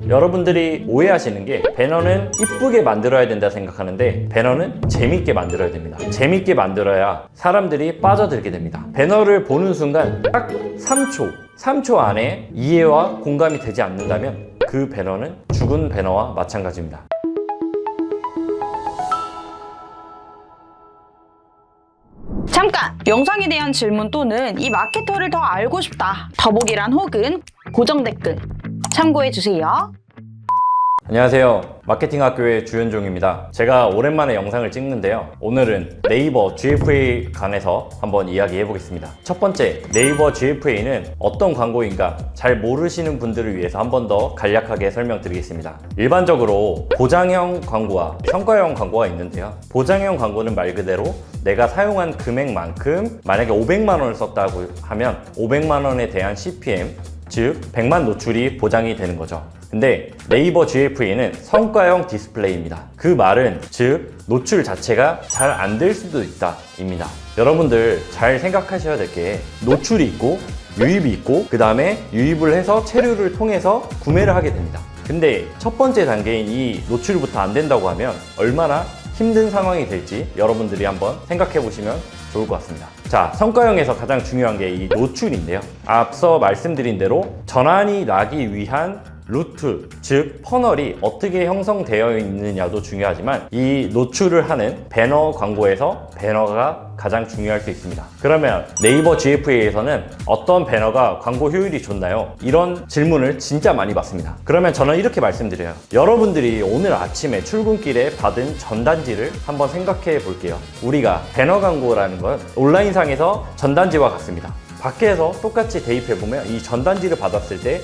여러분들이 오해하시는 게 배너는 이쁘게 만들어야 된다 생각하는데 배너는 재밌게 만들어야 됩니다. 재밌게 만들어야 사람들이 빠져들게 됩니다. 배너를 보는 순간 딱 3초 안에 이해와 공감이 되지 않는다면 그 배너는 죽은 배너와 마찬가지입니다. 잠깐! 영상에 대한 질문 또는 이 마케터를 더 알고 싶다. 더보기란 혹은 고정 댓글 참고해주세요. 안녕하세요. 마케팅학교의 주현종입니다. 제가 오랜만에 영상을 찍는데요. 오늘은 네이버 GFA 관해서 한번 이야기해 보겠습니다. 첫 번째, 네이버 GFA는 어떤 광고인가 잘 모르시는 분들을 위해서 한 번 더 간략하게 설명드리겠습니다. 일반적으로 보장형 광고와 성과형 광고가 있는데요. 보장형 광고는 말 그대로 내가 사용한 금액만큼 만약에 500만 원을 썼다고 하면 500만 원에 대한 CPM, 즉 100만 노출이 보장이 되는 거죠. 근데 네이버 GFA는 성과형 디스플레이입니다. 그 말은 즉 노출 자체가 잘 안 될 수도 있다 입니다. 여러분들 잘 생각하셔야 될 게 노출이 있고 유입이 있고 그 다음에 유입을 해서 체류를 통해서 구매를 하게 됩니다. 근데 첫 번째 단계인 이 노출부터 안 된다고 하면 얼마나 힘든 상황이 될지 여러분들이 한번 생각해 보시면 좋을 것 같습니다. 자, 성과형에서 가장 중요한 게 이 노출인데요. 앞서 말씀드린 대로 전환이 나기 위한 루트, 즉 퍼널이 어떻게 형성되어 있느냐도 중요하지만 이 노출을 하는 배너 광고에서 배너가 가장 중요할 수 있습니다. 그러면 네이버 GFA에서는 어떤 배너가 광고 효율이 좋나요? 이런 질문을 진짜 많이 받습니다. 그러면 저는 이렇게 말씀드려요. 여러분들이 오늘 아침에 출근길에 받은 전단지를 한번 생각해 볼게요. 우리가 배너 광고라는 건 온라인상에서 전단지와 같습니다. 밖에서 똑같이 대입해보면 이 전단지를 받았을 때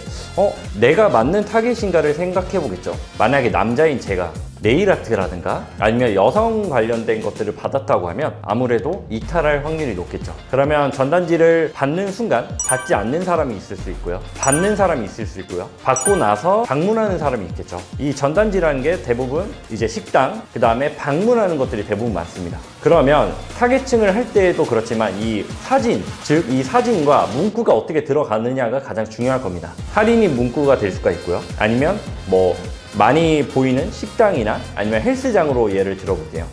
내가 맞는 타겟인가를 생각해 보겠죠. 만약에 남자인 제가 네일아트라든가 아니면 여성 관련된 것들을 받았다고 하면 아무래도 이탈할 확률이 높겠죠. 그러면 전단지를 받는 순간 받지 않는 사람이 있을 수 있고요, 받는 사람이 있을 수 있고요, 받고 나서 방문하는 사람이 있겠죠. 이 전단지라는 게 대부분 이제 식당, 그 다음에 방문하는 것들이 대부분 많습니다. 그러면 타겟층을 할 때에도 그렇지만 이 사진, 즉 이 사진과 문구가 어떻게 들어가느냐가 가장 중요할 겁니다. 할인이 문구가 될 수가 있고요, 아니면 많이 보이는 식당이나 아니면 헬스장으로 예를 들어볼게요.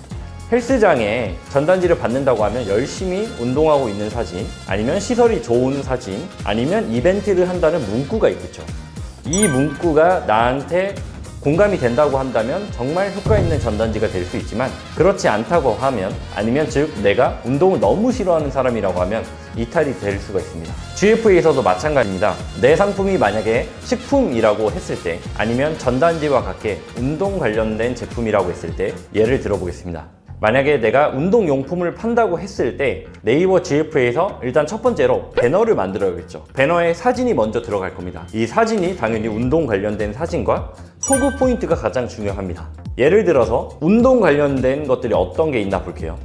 헬스장에 전단지를 받는다고 하면 열심히 운동하고 있는 사진, 아니면 시설이 좋은 사진, 아니면 이벤트를 한다는 문구가 있겠죠. 이 문구가 나한테 공감이 된다고 한다면 정말 효과 있는 전단지가 될 수 있지만 그렇지 않다고 하면, 아니면 즉 내가 운동을 너무 싫어하는 사람이라고 하면 이탈이 될 수가 있습니다. GFA에서도 마찬가지입니다. 내 상품이 만약에 식품이라고 했을 때, 아니면 전단지와 같게 운동 관련된 제품이라고 했을 때 예를 들어보겠습니다. 만약에 내가 운동용품을 판다고 했을 때 네이버 GFA에서 일단 첫 번째로 배너를 만들어야겠죠. 배너에 사진이 먼저 들어갈 겁니다. 이 사진이 당연히 운동 관련된 사진과 소구 포인트가 가장 중요합니다. 예를 들어서 운동 관련된 것들이 어떤 게 있나 볼게요.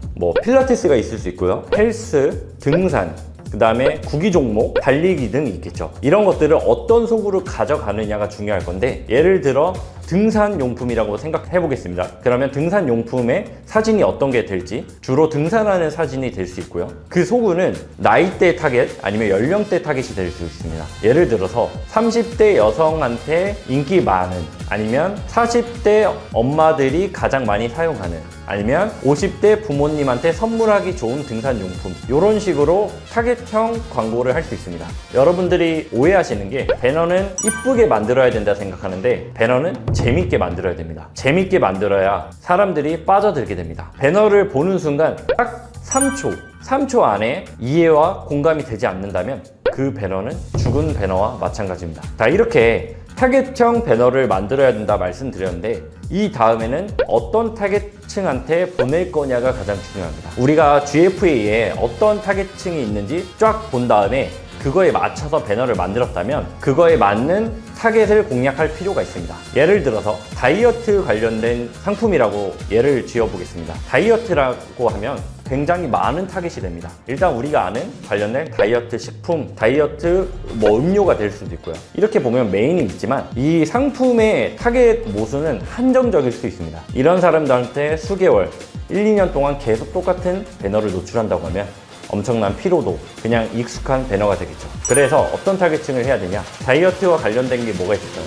필라테스가 있을 수 있고요, 헬스, 등산, 그 다음에 구기 종목, 달리기 등이 있겠죠. 이런 것들을 어떤 소구를 가져가느냐가 중요할 건데, 예를 들어 등산용품이라고 생각해 보겠습니다. 그러면 등산용품의 사진이 어떤 게 될지, 주로 등산하는 사진이 될 수 있고요, 그 소구는 나이대 타겟 아니면 연령대 타겟이 될 수 있습니다. 예를 들어서 30대 여성한테 인기 많은, 아니면 40대 엄마들이 가장 많이 사용하는, 아니면 50대 부모님한테 선물하기 좋은 등산용품, 이런 식으로 타겟형 광고를 할 수 있습니다. 여러분들이 오해하시는 게 배너는 이쁘게 만들어야 된다 생각하는데 배너는 재밌게 만들어야 됩니다. 재밌게 만들어야 사람들이 빠져들게 됩니다. 배너를 보는 순간 딱 3초 안에 이해와 공감이 되지 않는다면 그 배너는 죽은 배너와 마찬가지입니다. 자, 이렇게 타겟형 배너를 만들어야 된다 말씀드렸는데, 이 다음에는 어떤 타겟층한테 보낼 거냐가 가장 중요합니다. 우리가 GFA에 어떤 타겟층이 있는지 쫙 본 다음에 그거에 맞춰서 배너를 만들었다면 그거에 맞는 타겟을 공략할 필요가 있습니다. 예를 들어서 다이어트 관련된 상품이라고 예를 지어보겠습니다. 다이어트라고 하면 굉장히 많은 타겟이 됩니다. 일단 우리가 아는 관련된 다이어트 식품, 다이어트 음료가 될 수도 있고요. 이렇게 보면 메인이 있지만 이 상품의 타겟 모수는 한정적일 수 있습니다. 이런 사람들한테 수개월, 1, 2년 동안 계속 똑같은 배너를 노출한다고 하면 엄청난 피로도, 그냥 익숙한 배너가 되겠죠. 그래서 어떤 타겟층을 해야 되냐? 다이어트와 관련된 게 뭐가 있을까요?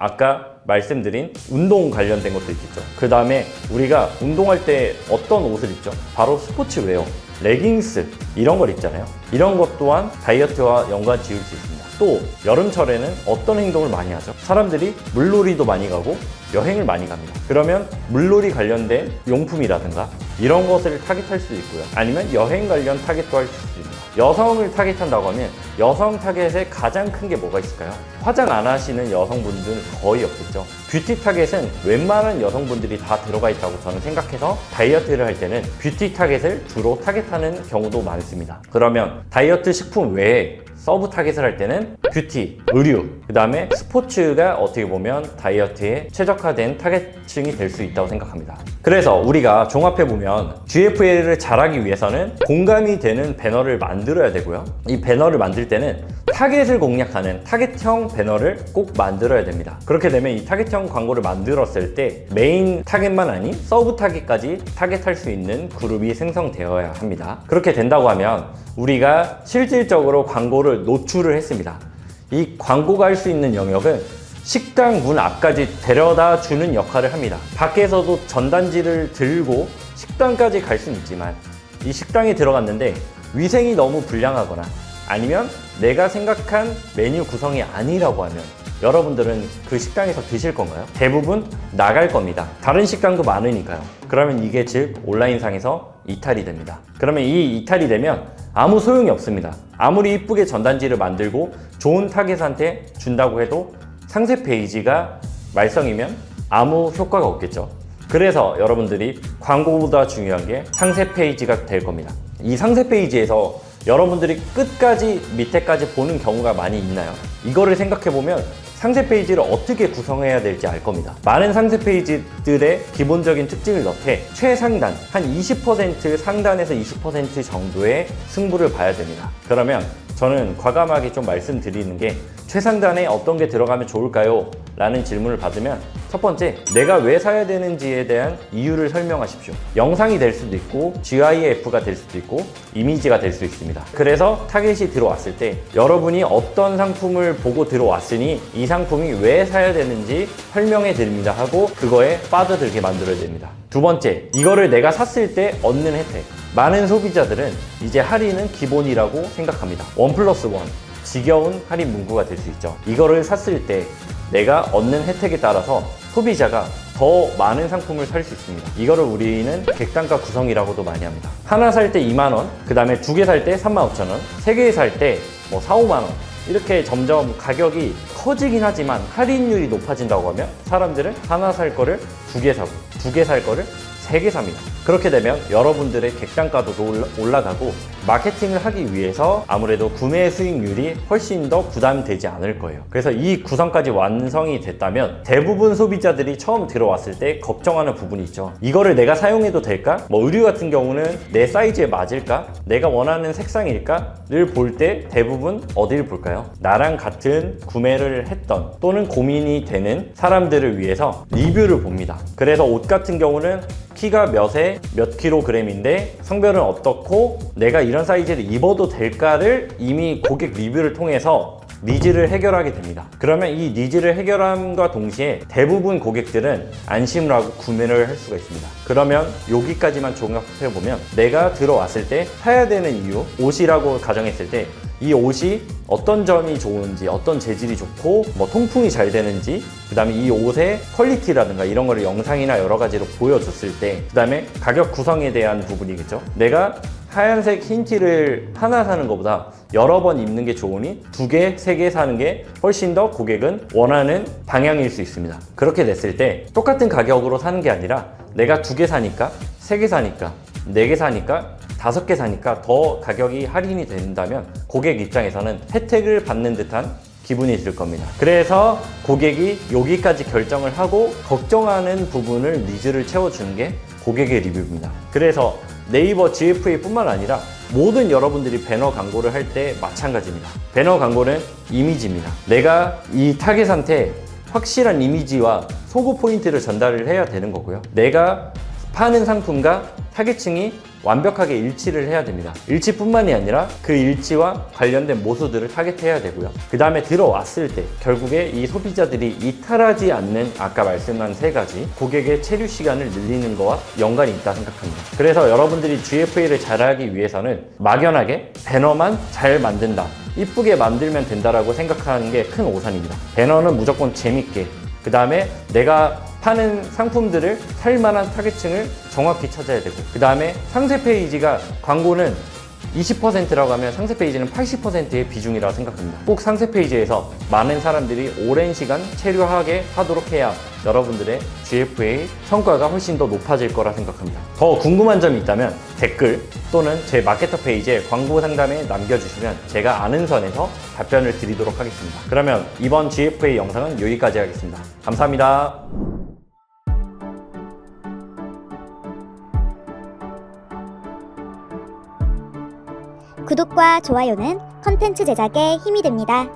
아까 말씀드린 운동 관련된 것도 있겠죠. 그 다음에 우리가 운동할 때 어떤 옷을 입죠? 바로 스포츠웨어, 레깅스 이런 걸 입잖아요. 이런 것 또한 다이어트와 연관 지을 수 있습니다. 또 여름철에는 어떤 행동을 많이 하죠? 사람들이 물놀이도 많이 가고 여행을 많이 갑니다. 그러면 물놀이 관련된 용품이라든가 이런 것을 타겟할 수 있고요. 아니면 여행 관련 타겟도 할 수 있습니다. 여성을 타겟한다고 하면 여성 타겟에 가장 큰 게 뭐가 있을까요? 화장 안 하시는 여성분들은 거의 없겠죠. 뷰티 타겟은 웬만한 여성분들이 다 들어가 있다고 저는 생각해서 다이어트를 할 때는 뷰티 타겟을 주로 타겟하는 경우도 많습니다. 그러면 다이어트 식품 외에 서브 타겟을 할 때는 뷰티, 의류, 그 다음에 스포츠가 어떻게 보면 다이어트에 최적화된 타겟층이 될 수 있다고 생각합니다. 그래서 우리가 종합해보면 GFA를 잘하기 위해서는 공감이 되는 배너를 만들어야 되고요. 이 배너를 만들 때는 타겟을 공략하는 타겟형 배너를 꼭 만들어야 됩니다. 그렇게 되면 이 타겟형 광고를 만들었을 때 메인 타겟만 아닌 서브 타겟까지 타겟할 수 있는 그룹이 생성되어야 합니다. 그렇게 된다고 하면 우리가 실질적으로 광고를 노출을 했습니다. 이 광고가 할 수 있는 영역은 식당 문 앞까지 데려다 주는 역할을 합니다. 밖에서도 전단지를 들고 식당까지 갈 수는 있지만 이 식당에 들어갔는데 위생이 너무 불량하거나 아니면 내가 생각한 메뉴 구성이 아니라고 하면 여러분들은 그 식당에서 드실 건가요? 대부분 나갈 겁니다. 다른 식당도 많으니까요. 그러면 이게 즉 온라인상에서 이탈이 됩니다. 그러면 이 이탈이 되면 아무 소용이 없습니다. 아무리 이쁘게 전단지를 만들고 좋은 타겟한테 준다고 해도 상세 페이지가 말썽이면 아무 효과가 없겠죠. 그래서 여러분들이 광고보다 중요한 게 상세 페이지가 될 겁니다. 이 상세 페이지에서 여러분들이 끝까지 밑에까지 보는 경우가 많이 있나요? 이거를 생각해보면 상세 페이지를 어떻게 구성해야 될지 알 겁니다. 많은 상세 페이지들의 기본적인 특징을 넣되 최상단, 한 20% 상단에서 20% 정도의 승부를 봐야 됩니다. 그러면 저는 과감하게 좀 말씀드리는 게 최상단에 어떤 게 들어가면 좋을까요? 라는 질문을 받으면 첫 번째, 내가 왜 사야 되는지에 대한 이유를 설명하십시오. 영상이 될 수도 있고 GIF가 될 수도 있고 이미지가 될 수 있습니다. 그래서 타겟이 들어왔을 때 여러분이 어떤 상품을 보고 들어왔으니 이 상품이 왜 사야 되는지 설명해 드립니다 하고 그거에 빠져들게 만들어야 됩니다. 두 번째, 이거를 내가 샀을 때 얻는 혜택. 많은 소비자들은 이제 할인은 기본이라고 생각합니다. 1+1, 지겨운 할인 문구가 될 수 있죠. 이거를 샀을 때 내가 얻는 혜택에 따라서 소비자가 더 많은 상품을 살 수 있습니다. 이거를 우리는 객단가 구성이라고도 많이 합니다. 하나 살 때 2만원, 그 다음에 두 개 살 때 35,000원, 세 개 살 때 뭐 4, 5만원 이렇게 점점 가격이 커지긴 하지만 할인율이 높아진다고 하면 사람들은 하나 살 거를 두 개 사고 두 개 살 거를 세 개 삽니다. 그렇게 되면 여러분들의 객단가도 올라가고 마케팅을 하기 위해서 아무래도 구매 수익률이 훨씬 더 부담되지 않을 거예요. 그래서 이 구성까지 완성이 됐다면 대부분 소비자들이 처음 들어왔을 때 걱정하는 부분이 있죠. 이거를 내가 사용해도 될까? 뭐 의류 같은 경우는 내 사이즈에 맞을까? 내가 원하는 색상일까?를 볼 때 대부분 어디를 볼까요? 나랑 같은 구매를 했던 또는 고민이 되는 사람들을 위해서 리뷰를 봅니다. 그래서 옷 같은 경우는 키가 몇에 몇 킬로그램인데 성별은 어떻고 내가 이런 사이즈를 입어도 될까를 이미 고객 리뷰를 통해서 니즈를 해결하게 됩니다. 그러면 이 니즈를 해결함과 동시에 대부분 고객들은 안심을 하고 구매를 할 수가 있습니다. 그러면 여기까지만 종합해보면 내가 들어왔을 때 사야 되는 이유, 옷이라고 가정했을 때 이 옷이 어떤 점이 좋은지, 어떤 재질이 좋고 뭐 통풍이 잘 되는지, 그 다음에 이 옷의 퀄리티라든가 이런 거를 영상이나 여러 가지로 보여줬을 때, 그 다음에 가격 구성에 대한 부분이겠죠. 내가 하얀색 흰 티를 하나 사는 것보다 여러 번 입는 게 좋으니 두 개, 세 개 사는 게 훨씬 더 고객은 원하는 방향일 수 있습니다. 그렇게 됐을 때 똑같은 가격으로 사는 게 아니라 내가 두 개 사니까, 세 개 사니까, 네 개 사니까, 5개 사니까 더 가격이 할인이 된다면 고객 입장에서는 혜택을 받는 듯한 기분이 들 겁니다. 그래서 고객이 여기까지 결정을 하고 걱정하는 부분을 니즈를 채워주는 게 고객의 리뷰입니다. 그래서 네이버 GFA 뿐만 아니라 모든 여러분들이 배너 광고를 할 때 마찬가지입니다. 배너 광고는 이미지입니다. 내가 이 타겟한테 확실한 이미지와 소구 포인트를 전달을 해야 되는 거고요. 내가 파는 상품과 타겟층이 완벽하게 일치를 해야 됩니다. 일치뿐만이 아니라 그 일치와 관련된 모수들을 타겟해야 되고요. 그 다음에 들어왔을 때 결국에 이 소비자들이 이탈하지 않는 아까 말씀한 세 가지 고객의 체류 시간을 늘리는 거와 연관이 있다 생각합니다. 그래서 여러분들이 GFA를 잘하기 위해서는 막연하게 배너만 잘 만든다, 이쁘게 만들면 된다라고 생각하는 게 큰 오산입니다. 배너는 무조건 재밌게, 그 다음에 내가 파는 상품들을 살만한 타겟층을 정확히 찾아야 되고, 그 다음에 상세 페이지가 광고는 20%라고 하면 상세 페이지는 80%의 비중이라고 생각합니다. 꼭 상세 페이지에서 많은 사람들이 오랜 시간 체류하게 하도록 해야 여러분들의 GFA 성과가 훨씬 더 높아질 거라 생각합니다. 더 궁금한 점이 있다면 댓글 또는 제 마케터 페이지에 광고 상담에 남겨주시면 제가 아는 선에서 답변을 드리도록 하겠습니다. 그러면 이번 GFA 영상은 여기까지 하겠습니다. 감사합니다. 구독과 좋아요는 컨텐츠 제작에 힘이 됩니다.